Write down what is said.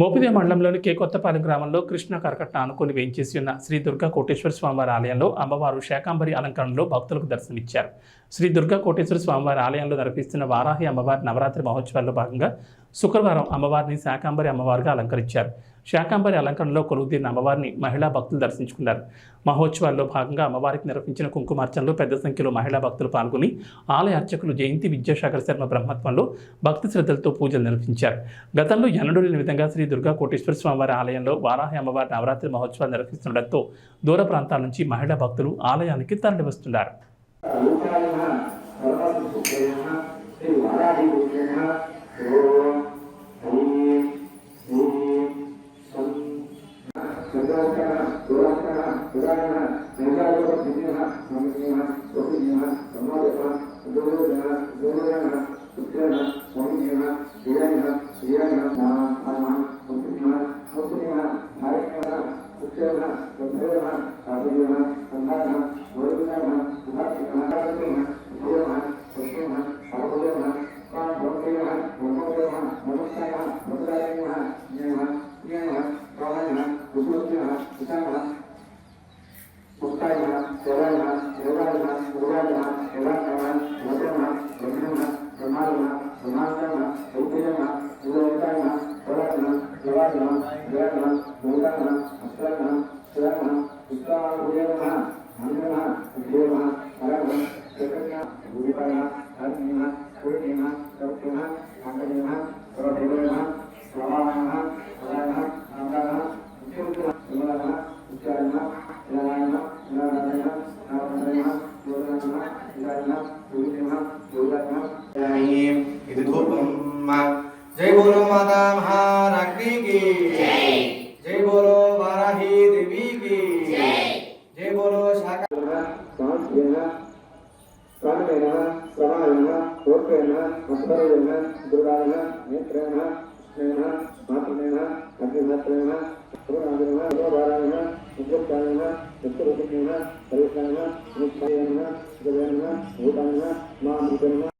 మోపిదేవి మండలంలోని కొత్తపాలెం గ్రామంలో కృష్ణ కరకట్ట ఆనుకొని వేయించేసి ఉన్న శ్రీ దుర్గా కోటేశ్వర స్వామివారి ఆలయంలో అమ్మవారు శాకాంబరి అలంకరణలో భక్తులకు దర్శనమిచ్చారు. శ్రీ దుర్గా కోటేశ్వర స్వామివారి ఆలయంలో నిర్వహిస్తున్న వారాహి అమ్మవారి నవరాత్రి మహోత్సవాల్లో భాగంగా శుక్రవారం అమ్మవారిని శాకాంబరి అమ్మవారిగా అలంకరించారు. శాకాంబరి అలంకరణలో కొలువుదీరిన అమ్మవారిని మహిళా భక్తులు దర్శించుకున్నారు. మహోత్సవాల్లో భాగంగా అమ్మవారికి నిర్వహించిన కుంకుమార్చనలో పెద్ద సంఖ్యలో మహిళా భక్తులు పాల్గొని ఆలయ అర్చకులు జయంతి విద్యాసాగర్ శర్మ బ్రహ్మత్వంలో భక్తి శ్రద్ధలతో పూజలు నిర్వహించారు. గతంలో ఎన్నడూ లేని విధంగా శ్రీ దుర్గా కోటేశ్వర స్వామివారి ఆలయంలో వారాహి అమ్మవారి నవరాత్రి మహోత్సవాలు నిర్వహిస్తుండటంతో దూర ప్రాంతాల నుంచి మహిళా భక్తులు ఆలయానికి తరలివస్తున్నారు. जय बोलो माता महारानी की जय बोलो वाराही देवी की जय बोलो शाका